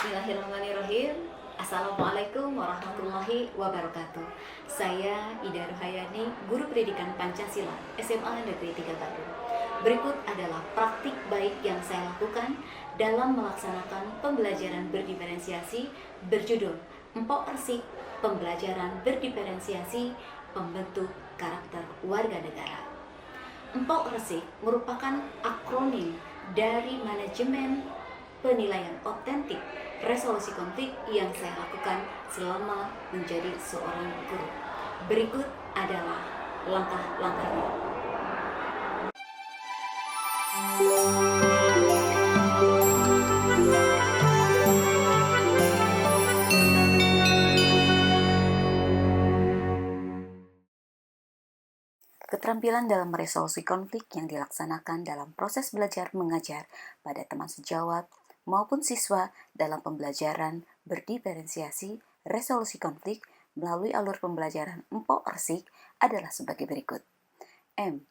Bismillahirrahmanirrahim. Assalamualaikum warahmatullahi wabarakatuh. Saya Ida Rohayani, Guru Pendidikan Pancasila SMA Negeri 3 Bandung. Berikut adalah praktik baik yang saya lakukan dalam melaksanakan pembelajaran berdiferensiasi berjudul Empok Resik Pembelajaran Berdiferensiasi Pembentuk Karakter Warga Negara. Empok Resik merupakan akronim dari manajemen penilaian otentik resolusi konflik yang saya lakukan selama menjadi seorang guru. Berikut adalah langkah-langkahnya. Keterampilan dalam resolusi konflik yang dilaksanakan dalam proses belajar mengajar pada teman sejawat maupun siswa dalam pembelajaran berdiferensiasi resolusi konflik melalui alur pembelajaran Empok Resik adalah sebagai berikut. M.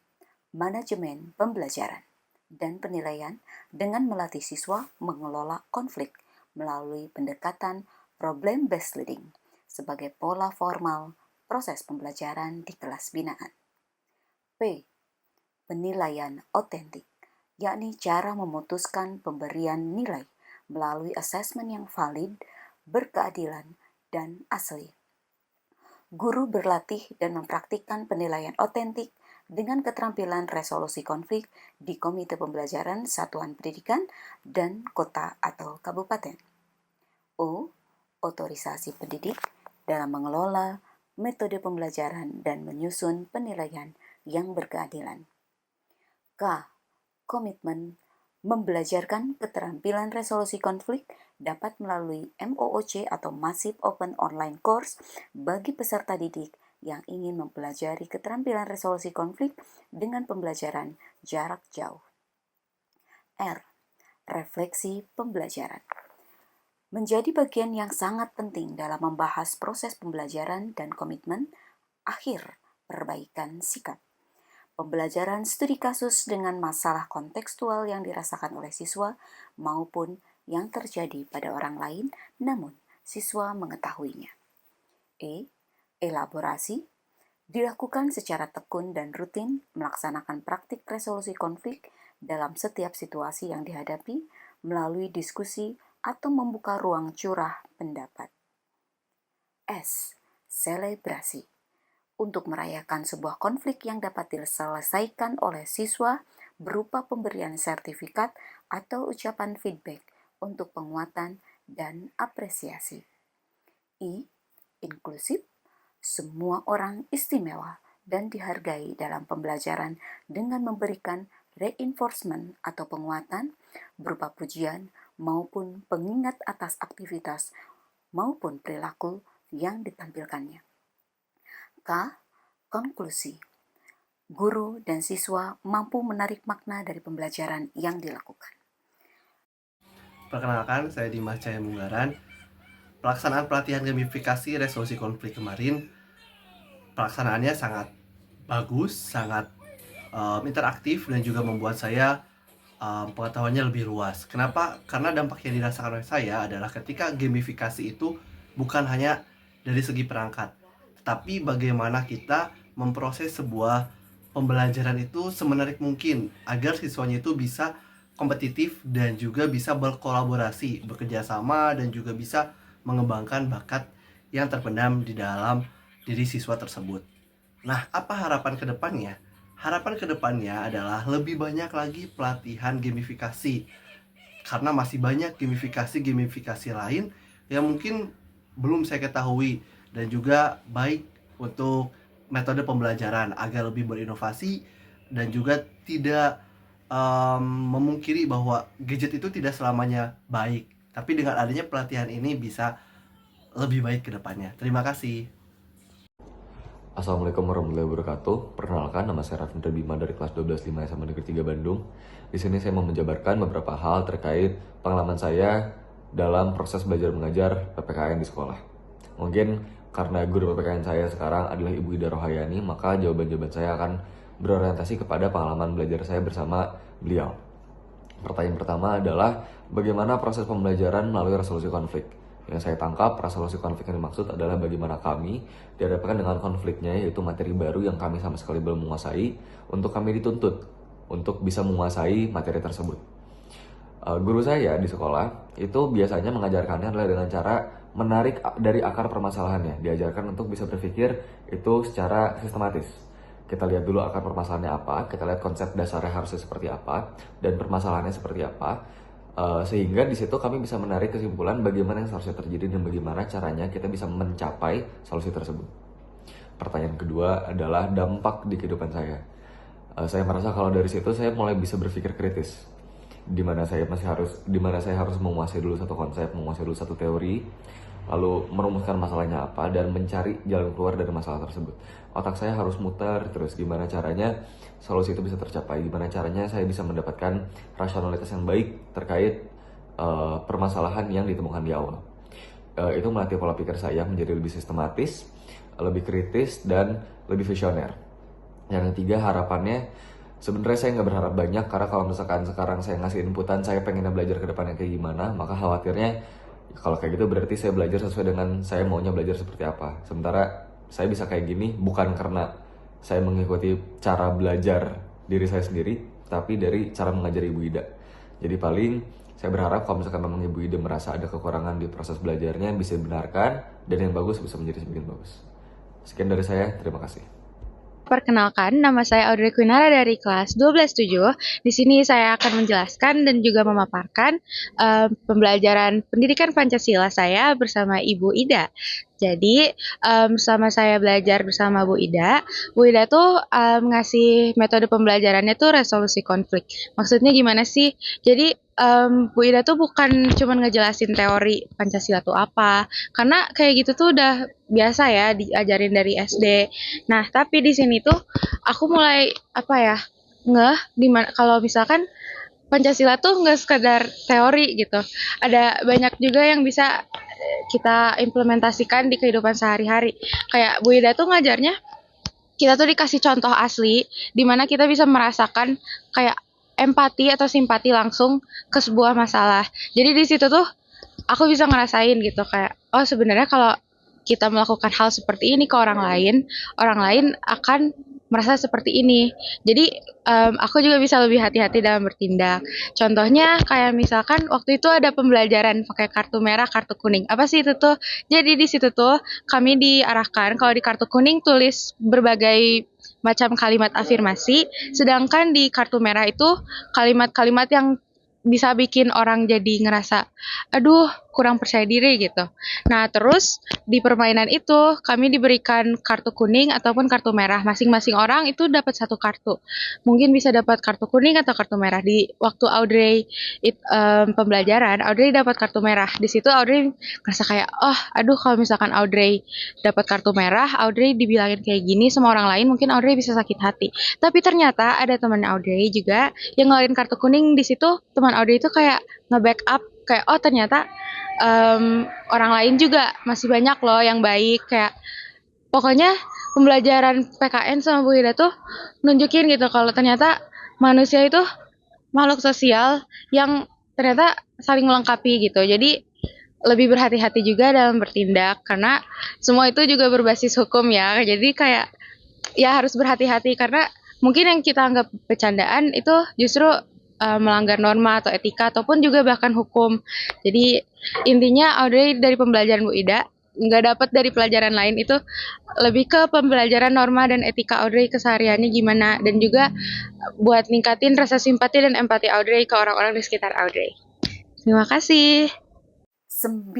Manajemen pembelajaran dan penilaian dengan melatih siswa mengelola konflik melalui pendekatan problem-based learning sebagai pola formal proses pembelajaran di kelas binaan. P. Penilaian otentik, yakni cara memutuskan pemberian nilai melalui asesmen yang valid, berkeadilan, dan asli. Guru berlatih dan mempraktikkan penilaian otentik dengan keterampilan resolusi konflik di Komite Pembelajaran Satuan Pendidikan dan Kota atau Kabupaten. O. Otorisasi pendidik dalam mengelola metode pembelajaran dan menyusun penilaian yang berkeadilan. K. Komitmen membelajarkan keterampilan resolusi konflik dapat melalui MOOC atau Massive Open Online Course bagi peserta didik yang ingin mempelajari keterampilan resolusi konflik dengan pembelajaran jarak jauh. R. Refleksi pembelajaran menjadi bagian yang sangat penting dalam membahas proses pembelajaran dan komitmen akhir perbaikan sikap. Pembelajaran studi kasus dengan masalah kontekstual yang dirasakan oleh siswa maupun yang terjadi pada orang lain, namun siswa mengetahuinya. E. Elaborasi dilakukan secara tekun dan rutin melaksanakan praktik resolusi konflik dalam setiap situasi yang dihadapi melalui diskusi atau membuka ruang curah pendapat. S. Selebrasi untuk merayakan sebuah konflik yang dapat diselesaikan oleh siswa berupa pemberian sertifikat atau ucapan feedback untuk penguatan dan apresiasi. I. Inklusif, semua orang istimewa dan dihargai dalam pembelajaran dengan memberikan reinforcement atau penguatan berupa pujian maupun pengingat atas aktivitas maupun perilaku yang ditampilkannya. K. Konklusi. Guru dan siswa mampu menarik makna dari pembelajaran yang dilakukan. Perkenalkan, saya Dimas Cahaya Munggaran. Pelaksanaan pelatihan gamifikasi resolusi konflik kemarin, pelaksanaannya sangat bagus, sangat interaktif dan juga membuat saya pengetahuannya lebih luas. Kenapa? Karena dampak yang dirasakan oleh saya adalah ketika gamifikasi itu bukan hanya dari segi perangkat, tetapi bagaimana kita memproses sebuah pembelajaran itu semenarik mungkin agar siswanya itu bisa kompetitif dan juga bisa berkolaborasi, bekerja sama, dan juga bisa mengembangkan bakat yang terpendam di dalam diri siswa tersebut. Nah, apa harapan ke depannya? Harapan ke depannya adalah lebih banyak lagi pelatihan gamifikasi, karena masih banyak gamifikasi lain yang mungkin belum saya ketahui, dan juga baik untuk metode pembelajaran agar lebih berinovasi dan juga tidak memungkiri bahwa gadget itu tidak selamanya baik, tapi dengan adanya pelatihan ini bisa lebih baik ke depannya. Terima kasih. Assalamualaikum warahmatullahi wabarakatuh. Perkenalkan, nama saya Rafindra Bima dari kelas 12 5 SMA Negeri 3 Bandung. Di sini saya mau menjabarkan beberapa hal terkait pengalaman saya dalam proses belajar mengajar PPKN di sekolah. Mungkin karena guru PPKN saya sekarang adalah Ibu Ida Rohayani, maka jawaban-jawaban saya akan berorientasi kepada pengalaman belajar saya bersama beliau. Pertanyaan pertama adalah bagaimana proses pembelajaran melalui resolusi konflik. Yang saya tangkap, resolusi konflik yang dimaksud adalah bagaimana kami dihadapkan dengan konfliknya, yaitu materi baru yang kami sama sekali belum menguasai, untuk kami dituntut untuk bisa menguasai materi tersebut. Guru saya di sekolah itu biasanya mengajarkannya adalah dengan cara menarik dari akar permasalahannya. Diajarkan untuk bisa berpikir itu secara sistematis. Kita lihat dulu akar permasalahannya apa, kita lihat konsep dasarnya harusnya seperti apa, dan permasalahannya seperti apa. Sehingga di situ kami bisa menarik kesimpulan bagaimana yang seharusnya terjadi dan bagaimana caranya kita bisa mencapai solusi tersebut. Pertanyaan kedua adalah dampak di kehidupan saya. Saya merasa kalau dari situ saya mulai bisa berpikir kritis, di mana saya harus menguasai dulu satu konsep, menguasai dulu satu teori, lalu merumuskan masalahnya apa dan mencari jalan keluar dari masalah tersebut. Otak saya harus muter terus gimana caranya solusi itu bisa tercapai, gimana caranya saya bisa mendapatkan rasionalitas yang baik terkait permasalahan yang ditemukan di awal. Itu melatih pola pikir saya menjadi lebih sistematis, lebih kritis, dan lebih visioner. Yang ketiga, harapannya sebenarnya saya nggak berharap banyak, karena kalau misalkan sekarang saya ngasih inputan saya pengennya belajar ke depannya kayak gimana, maka khawatirnya kalau kayak gitu berarti saya belajar sesuai dengan saya maunya belajar seperti apa. Sementara saya bisa kayak gini bukan karena saya mengikuti cara belajar diri saya sendiri, tapi dari cara mengajar Ibu Ida. Jadi paling saya berharap kalau misalkan memang Ibu Ida merasa ada kekurangan di proses belajarnya bisa dibenarkan, dan yang bagus bisa menjadi semakin bagus. Sekian dari saya, terima kasih. Perkenalkan, nama saya Audrey Quinara dari kelas 12-7. Di sini saya akan menjelaskan dan juga memaparkan pembelajaran pendidikan Pancasila saya bersama Ibu Ida. Jadi, selama saya belajar bersama Bu Ida tuh ngasih metode pembelajarannya tuh resolusi konflik. Maksudnya gimana sih? Jadi, Bu Ida tuh bukan cuma ngejelasin teori Pancasila tuh apa, karena kayak gitu tuh udah biasa ya diajarin dari SD. Nah, tapi di sini tuh aku mulai apa ya, ngeh dimana kalau misalkan Pancasila tuh nggak sekedar teori gitu. Ada banyak juga yang bisa kita implementasikan di kehidupan sehari-hari. Kayak Bu Ida tuh ngajarnya kita tuh dikasih contoh asli di mana kita bisa merasakan kayak empati atau simpati langsung ke sebuah masalah. Jadi di situ tuh aku bisa ngerasain gitu kayak oh sebenarnya kalau kita melakukan hal seperti ini ke orang lain akan merasa seperti ini. Jadi aku juga bisa lebih hati-hati dalam bertindak. Contohnya kayak misalkan waktu itu ada pembelajaran pakai kartu merah, kartu kuning. Apa sih itu tuh? Jadi di situ tuh kami diarahkan kalau di kartu kuning tulis berbagai macam kalimat afirmasi, sedangkan di kartu merah itu kalimat-kalimat yang bisa bikin orang jadi ngerasa, aduh kurang percaya diri gitu. Nah terus di permainan itu kami diberikan kartu kuning ataupun kartu merah. Masing-masing orang itu dapat satu kartu. Mungkin bisa dapat kartu kuning atau kartu merah. Di waktu pembelajaran, Audrey dapat kartu merah. Di situ Audrey ngerasa kayak, oh aduh kalau misalkan Audrey dapat kartu merah, Audrey dibilangin kayak gini sama orang lain, mungkin Audrey bisa sakit hati. Tapi ternyata ada teman Audrey juga yang ngeluarin kartu kuning. Di situ teman Audrey itu kayak nge-backup kayak oh ternyata orang lain juga masih banyak loh yang baik. Kayak pokoknya pembelajaran PKN sama Bu Ida tuh nunjukin gitu kalau ternyata manusia itu makhluk sosial yang ternyata saling melengkapi gitu. Jadi lebih berhati-hati juga dalam bertindak karena semua itu juga berbasis hukum ya. Jadi kayak ya harus berhati-hati karena mungkin yang kita anggap bercandaan itu justru melanggar norma atau etika ataupun juga bahkan hukum. Jadi intinya Audrey dari pembelajaran Bu Ida nggak dapat dari pelajaran lain itu lebih ke pembelajaran norma dan etika Audrey kesehariannya gimana dan juga buat ningkatin rasa simpati dan empati Audrey ke orang-orang di sekitar Audrey. Terima kasih. 9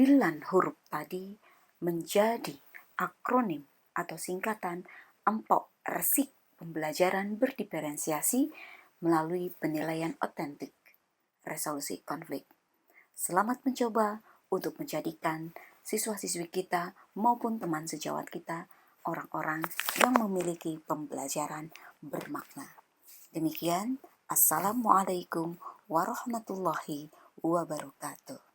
huruf tadi menjadi akronim atau singkatan empok resik pembelajaran berdiferensiasi melalui penilaian otentik resolusi konflik. Selamat mencoba untuk menjadikan siswa-siswi kita maupun teman sejawat kita orang-orang yang memiliki pembelajaran bermakna. Demikian, Assalamualaikum warahmatullahi wabarakatuh.